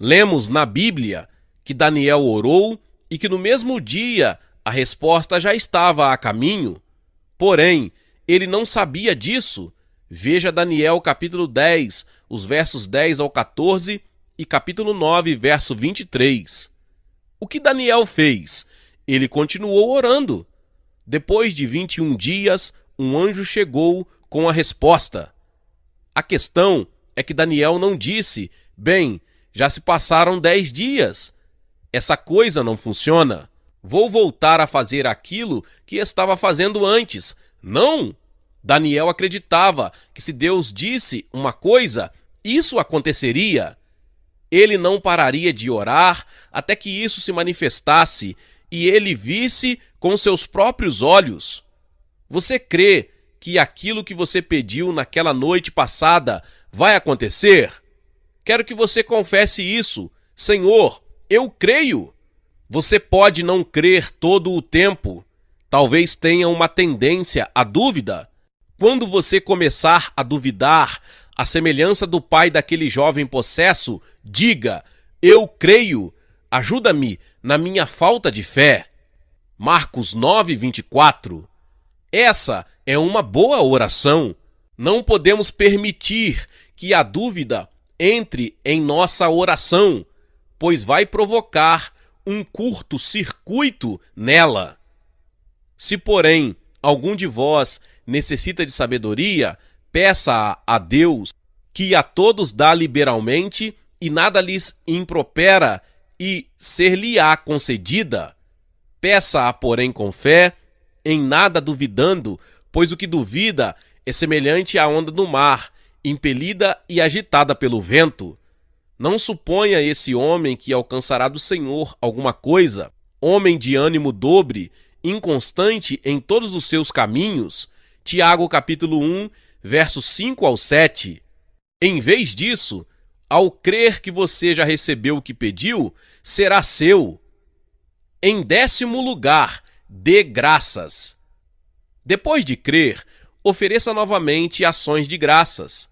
Lemos na Bíblia que Daniel orou e que no mesmo dia a resposta já estava a caminho. Porém, ele não sabia disso. Veja Daniel capítulo 10, os versos 10 ao 14 e capítulo 9, verso 23. O que Daniel fez? Ele continuou orando. Depois de 21 dias, um anjo chegou com a resposta. A questão é que Daniel não disse: bem, já se passaram 10 dias. Essa coisa não funciona. Vou voltar a fazer aquilo que estava fazendo antes. Não! Daniel acreditava que se Deus disse uma coisa, isso aconteceria. Ele não pararia de orar até que isso se manifestasse e ele visse com seus próprios olhos. Você crê que aquilo que você pediu naquela noite passada vai acontecer? Quero que você confesse isso. Senhor, eu creio. Você pode não crer todo o tempo. Talvez tenha uma tendência à dúvida. Quando você começar a duvidar, à semelhança do pai daquele jovem possesso, diga: eu creio, ajuda-me na minha falta de fé. Marcos 9, 24. Essa é uma boa oração. Não podemos permitir que a dúvida entre em nossa oração, pois vai provocar um curto-circuito nela. Se, porém, algum de vós necessita de sabedoria, peça a Deus, que a todos dá liberalmente e nada lhes impropera, e ser-lhe-á concedida. Peça-a, porém, com fé, em nada duvidando, pois o que duvida é semelhante à onda do mar, impelida e agitada pelo vento. Não suponha esse homem que alcançará do Senhor alguma coisa, homem de ânimo dobre, inconstante em todos os seus caminhos. Tiago capítulo 1, versos 5 ao 7. Em vez disso, ao crer que você já recebeu o que pediu, será seu. Em 10º lugar, dê graças. Depois de crer, ofereça novamente ações de graças.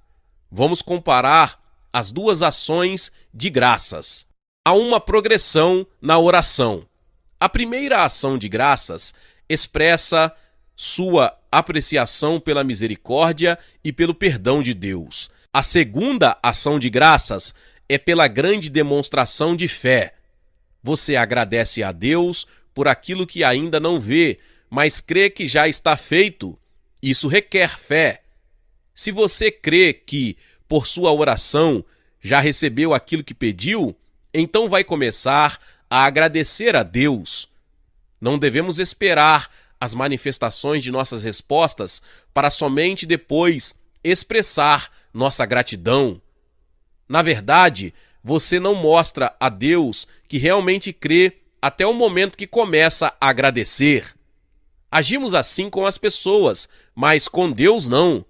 Vamos comparar as duas ações de graças. Há uma progressão na oração. A primeira ação de graças expressa sua apreciação pela misericórdia e pelo perdão de Deus. A segunda ação de graças é pela grande demonstração de fé. Você agradece a Deus por aquilo que ainda não vê, mas crê que já está feito. Isso requer fé. Se você crê que, por sua oração, já recebeu aquilo que pediu, então vai começar a agradecer a Deus. Não devemos esperar as manifestações de nossas respostas para somente depois expressar nossa gratidão. Na verdade, você não mostra a Deus que realmente crê até o momento que começa a agradecer. Agimos assim com as pessoas, mas com Deus não.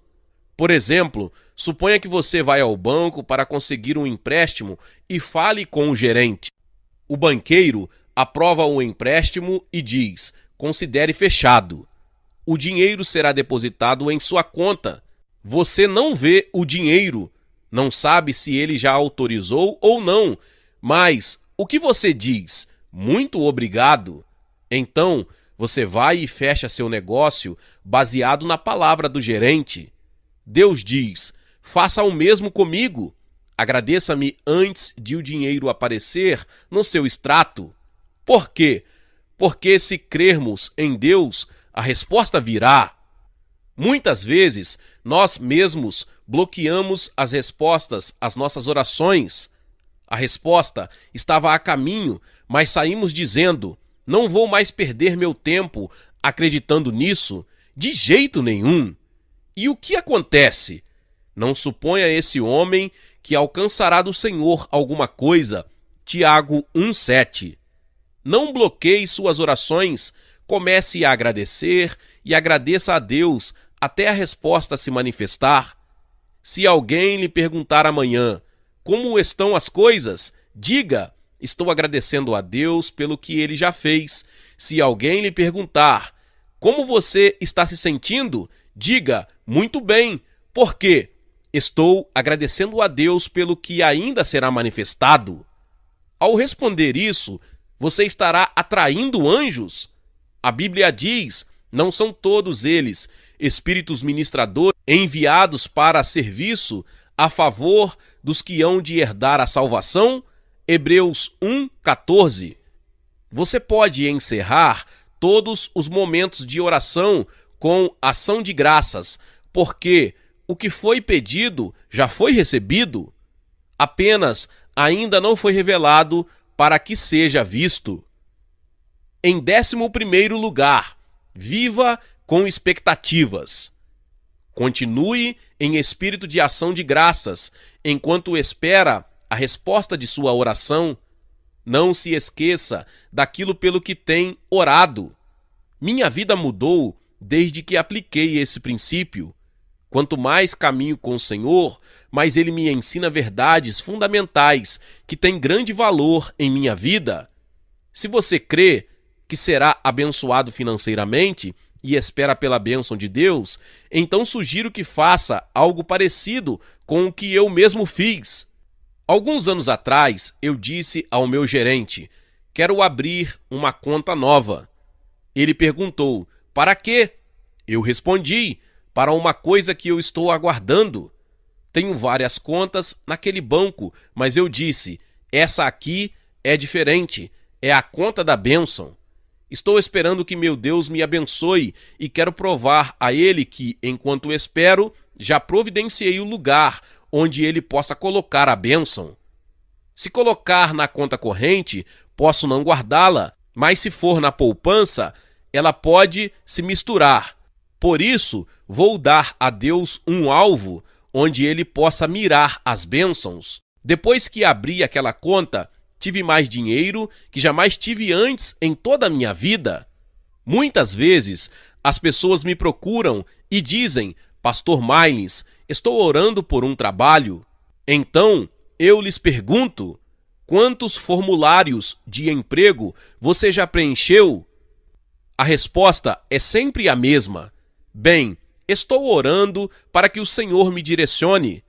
Por exemplo, suponha que você vai ao banco para conseguir um empréstimo e fale com o gerente. O banqueiro aprova o empréstimo e diz: considere fechado. O dinheiro será depositado em sua conta. Você não vê o dinheiro, não sabe se ele já autorizou ou não, Mas o que você diz? Muito obrigado. Então, você vai e fecha seu negócio baseado na palavra do gerente. Deus diz: faça o mesmo comigo. Agradeça-me antes de o dinheiro aparecer no seu extrato. Por quê? Porque se crermos em Deus, a resposta virá. Muitas vezes, nós mesmos bloqueamos as respostas às nossas orações. A resposta estava a caminho, mas saímos dizendo: não vou mais perder meu tempo acreditando nisso, de jeito nenhum. E o que acontece? Não suponha esse homem que alcançará do Senhor alguma coisa. Tiago 1,7. Não bloqueie suas orações, comece a agradecer e agradeça a Deus até a resposta se manifestar. Se alguém lhe perguntar amanhã como estão as coisas, diga: estou agradecendo a Deus pelo que ele já fez. Se alguém lhe perguntar como você está se sentindo, diga: muito bem. Por quê? Estou agradecendo a Deus pelo que ainda será manifestado. Ao responder isso, você estará atraindo anjos. A Bíblia diz: não são todos eles espíritos ministradores enviados para serviço a favor dos que hão de herdar a salvação? Hebreus 1,14. Você pode encerrar todos os momentos de oração com ação de graças, porque o que foi pedido já foi recebido. Apenas ainda não foi revelado para que seja visto. Em 11º lugar, viva com expectativas. Continue em espírito de ação de graças enquanto espera a resposta de sua oração. Não se esqueça daquilo pelo que tem orado. Minha vida mudou desde que apliquei esse princípio. Quanto mais caminho com o Senhor, mais Ele me ensina verdades fundamentais que têm grande valor em minha vida. Se você crê que será abençoado financeiramente e espera pela bênção de Deus, então sugiro que faça algo parecido com o que eu mesmo fiz. Alguns anos atrás, eu disse ao meu gerente: quero abrir uma conta nova. Ele perguntou: para quê? Eu respondi: para uma coisa que eu estou aguardando. Tenho várias contas naquele banco, mas eu disse: essa aqui é diferente, é a conta da bênção. Estou esperando que meu Deus me abençoe e quero provar a Ele que, enquanto espero, já providenciei o lugar onde Ele possa colocar a bênção. Se colocar na conta corrente, posso não guardá-la, mas se for na poupança, ela pode se misturar. Por isso, vou dar a Deus um alvo onde Ele possa mirar as bênçãos. Depois que abri aquela conta, tive mais dinheiro que jamais tive antes em toda a minha vida. Muitas vezes, as pessoas me procuram e dizem: Pastor Marlins, estou orando por um trabalho. Então, eu lhes pergunto: quantos formulários de emprego você já preencheu? A resposta é sempre a mesma: bem, estou orando para que o Senhor me direcione.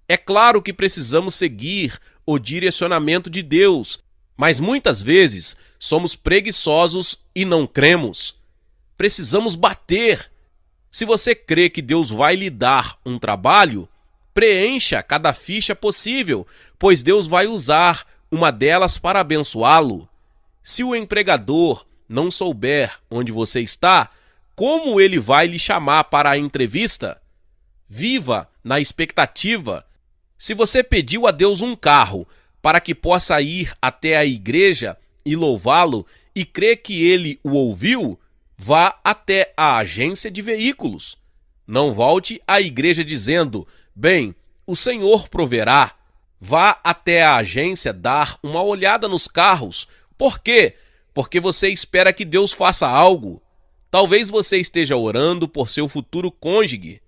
É claro que precisamos seguir o direcionamento de Deus, mas muitas vezes somos preguiçosos e não cremos. Precisamos bater. Se você crê que Deus vai lhe dar um trabalho, preencha cada ficha possível, pois Deus vai usar uma delas para abençoá-lo. Se o empregador não souber onde você está, como ele vai lhe chamar para a entrevista? Viva na expectativa. Se você pediu a Deus um carro para que possa ir até a igreja e louvá-lo e crê que ele o ouviu, vá até a agência de veículos. Não volte à igreja dizendo: bem, o Senhor proverá. Vá até a agência dar uma olhada nos carros. Por quê? Porque você espera que Deus faça algo. Talvez você esteja orando por seu futuro cônjuge.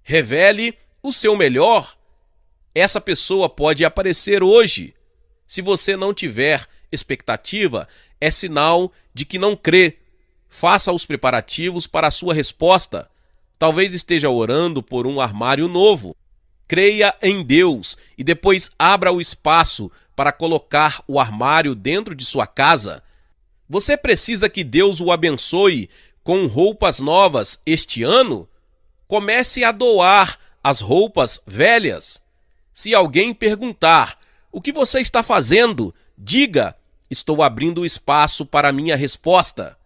Revele o seu melhor. Essa pessoa pode aparecer hoje. Se você não tiver expectativa, é sinal de que não crê. Faça os preparativos para a sua resposta. Talvez esteja orando por um armário novo. Creia em Deus e depois abra o espaço para colocar o armário dentro de sua casa? Você precisa que Deus o abençoe com roupas novas este ano? Comece a doar as roupas velhas. Se alguém perguntar: o que você está fazendo? Diga: estou abrindo espaço para minha resposta.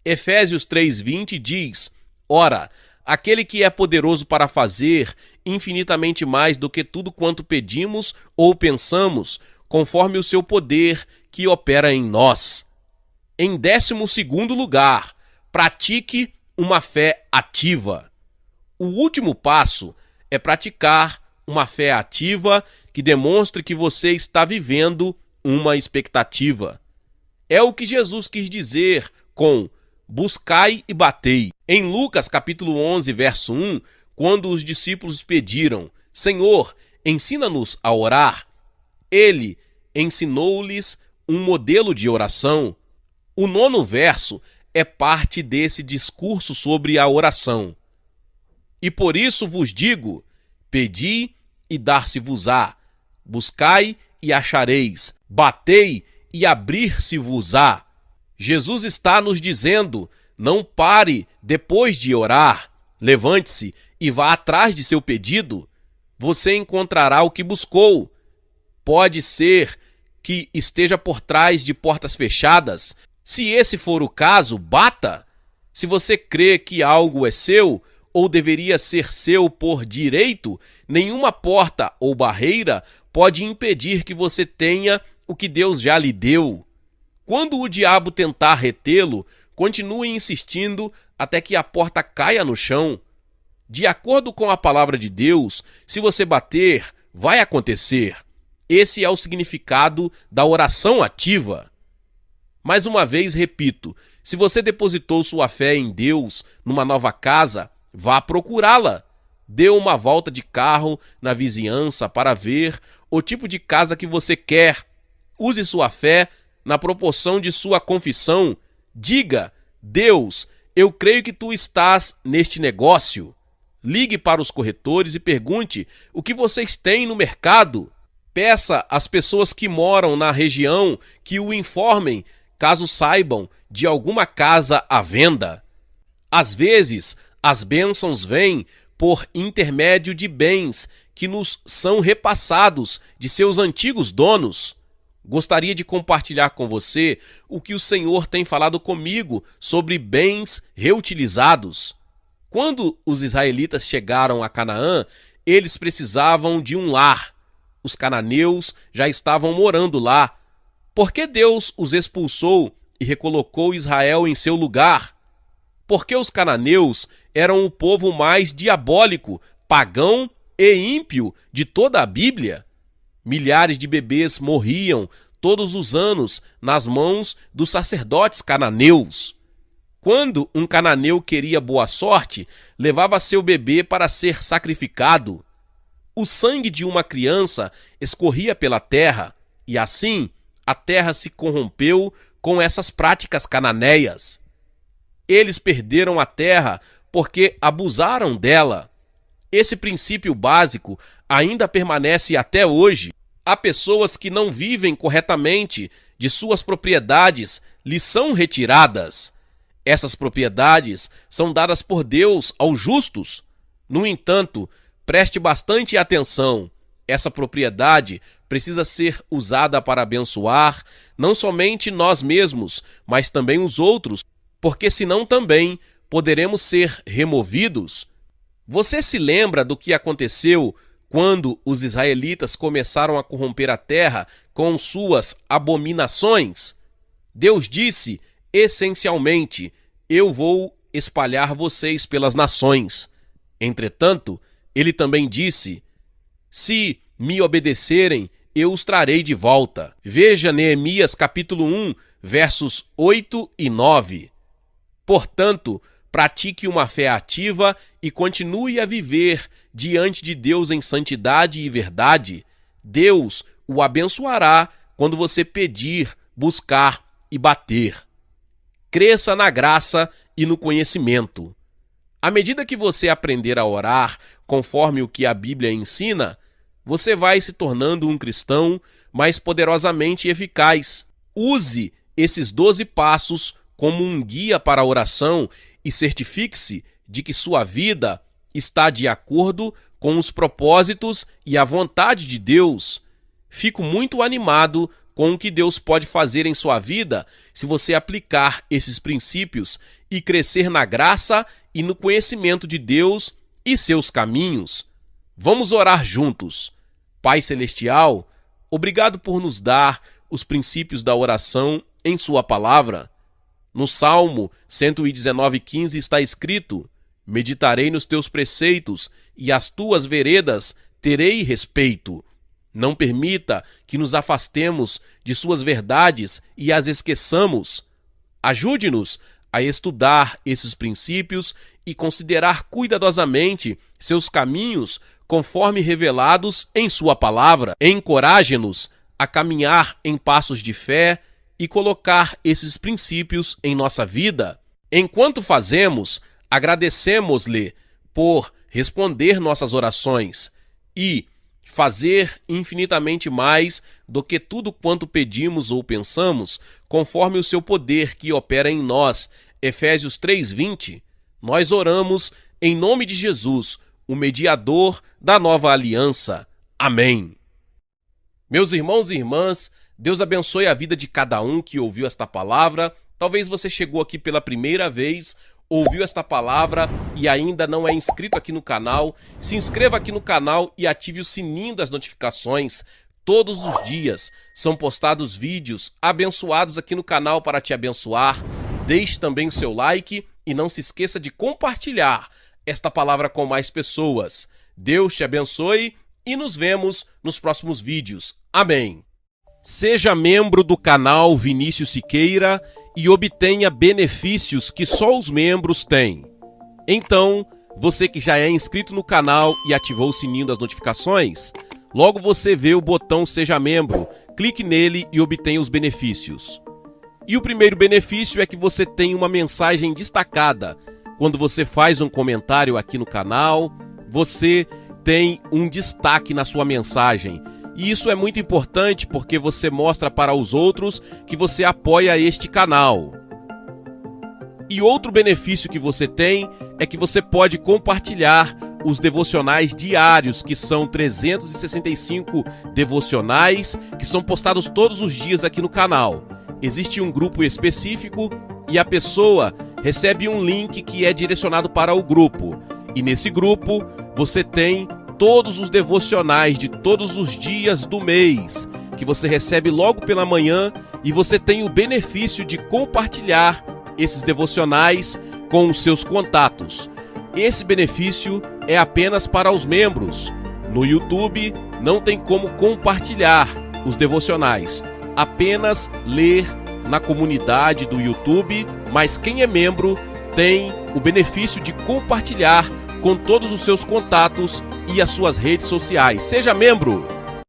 Efésios 3:20 diz: ora, aquele que é poderoso para fazer infinitamente mais do que tudo quanto pedimos ou pensamos, conforme o seu poder que opera em nós. Em 12º lugar, pratique uma fé ativa. O último passo é praticar uma fé ativa que demonstre que você está vivendo uma expectativa. É o que Jesus quis dizer com buscai e batei. Em Lucas capítulo 11, verso 1, quando os discípulos pediram: Senhor, ensina-nos a orar, ele ensinou-lhes um modelo de oração. O 9º verso é parte desse discurso sobre a oração. E por isso vos digo: pedi e dar-se-vos-á, buscai e achareis, batei e abrir-se-vos-á. Jesus está nos dizendo: não pare depois de orar, levante-se e vá atrás de seu pedido. Você encontrará o que buscou. Pode ser que esteja por trás de portas fechadas. Se esse for o caso, bata. Se você crê que algo é seu, ou deveria ser seu por direito, nenhuma porta ou barreira pode impedir que você tenha o que Deus já lhe deu. Quando o diabo tentar retê-lo, continue insistindo até que a porta caia no chão. De acordo com a palavra de Deus, se você bater, vai acontecer. Esse é o significado da oração ativa. Mais uma vez, repito, se você depositou sua fé em Deus numa nova casa, vá procurá-la. Dê uma volta de carro na vizinhança para ver o tipo de casa que você quer. Use sua fé na proporção de sua confissão. Diga: Deus, eu creio que tu estás neste negócio. Ligue para os corretores e pergunte o que vocês têm no mercado. Peça às pessoas que moram na região que o informem caso saibam de alguma casa à venda. Às vezes, as bênçãos vêm por intermédio de bens que nos são repassados de seus antigos donos. Gostaria de compartilhar com você o que o Senhor tem falado comigo sobre bens reutilizados. Quando os israelitas chegaram a Canaã, eles precisavam de um lar. Os cananeus já estavam morando lá. Por que Deus os expulsou e recolocou Israel em seu lugar? Porque os cananeus eram o povo mais diabólico, pagão e ímpio de toda a Bíblia. Milhares de bebês morriam todos os anos nas mãos dos sacerdotes cananeus. Quando um cananeu queria boa sorte, levava seu bebê para ser sacrificado. O sangue de uma criança escorria pela terra, e assim a terra se corrompeu com essas práticas cananeias. Eles perderam a terra porque abusaram dela. Esse princípio básico ainda permanece até hoje. Há pessoas que não vivem corretamente de suas propriedades, lhes são retiradas. Essas propriedades são dadas por Deus aos justos. No entanto, preste bastante atenção. Essa propriedade precisa ser usada para abençoar não somente nós mesmos, mas também os outros, porque senão também poderemos ser removidos. Você se lembra do que aconteceu quando os israelitas começaram a corromper a terra com suas abominações? Deus disse, essencialmente: eu vou espalhar vocês pelas nações. Entretanto, ele também disse: se me obedecerem, eu os trarei de volta. Veja Neemias capítulo 1, versos 8 e 9. Portanto, pratique uma fé ativa e continue a viver diante de Deus em santidade e verdade. Deus o abençoará quando você pedir, buscar e bater. Cresça na graça e no conhecimento. À medida que você aprender a orar conforme o que a Bíblia ensina, você vai se tornando um cristão mais poderosamente eficaz. Use esses 12 passos como um guia para a oração e certifique-se de que sua vida está de acordo com os propósitos e a vontade de Deus. Fico muito animado com o que Deus pode fazer em sua vida se você aplicar esses princípios e crescer na graça e no conhecimento de Deus e seus caminhos. Vamos orar juntos. Pai Celestial, obrigado por nos dar os princípios da oração em sua palavra. No Salmo 119:15 está escrito: meditarei nos teus preceitos e às tuas veredas terei respeito. Não permita que nos afastemos de suas verdades e as esqueçamos. Ajude-nos a estudar esses princípios e considerar cuidadosamente seus caminhos conforme revelados em sua palavra. Encoraje-nos a caminhar em passos de fé e colocar esses princípios em nossa vida. Enquanto fazemos, agradecemos-lhe por responder nossas orações e fazer infinitamente mais do que tudo quanto pedimos ou pensamos, conforme o seu poder que opera em nós. Efésios 3:20. Nós oramos em nome de Jesus, o mediador da nova aliança. Amém. Meus irmãos e irmãs, Deus abençoe a vida de cada um que ouviu esta palavra. Talvez você chegou aqui pela primeira vez, ouviu esta palavra e ainda não é inscrito aqui no canal. Se inscreva aqui no canal e ative o sininho das notificações. Todos os dias são postados vídeos abençoados aqui no canal para te abençoar. Deixe também o seu like e não se esqueça de compartilhar esta palavra com mais pessoas. Deus te abençoe e nos vemos nos próximos vídeos. Amém. Seja membro do canal Vinícius Siqueira e obtenha benefícios que só os membros têm. Então, você que já é inscrito no canal e ativou o sininho das notificações, logo você vê o botão Seja Membro, clique nele e obtenha os benefícios. E o primeiro benefício é que você tem uma mensagem destacada. Quando você faz um comentário aqui no canal, você tem um destaque na sua mensagem. E isso é muito importante porque você mostra para os outros que você apoia este canal. E outro benefício que você tem é que você pode compartilhar os devocionais diários, que são 365 devocionais, que são postados todos os dias aqui no canal. Existe um grupo específico e a pessoa recebe um link que é direcionado para o grupo. E nesse grupo você tem todos os devocionais de todos os dias do mês, que você recebe logo pela manhã, e você tem o benefício de compartilhar esses devocionais com os seus contatos. Esse benefício é apenas para os membros. No YouTube não tem como compartilhar os devocionais, apenas ler na comunidade do YouTube, mas quem é membro tem o benefício de compartilhar com todos os seus contatos e as suas redes sociais. Seja membro!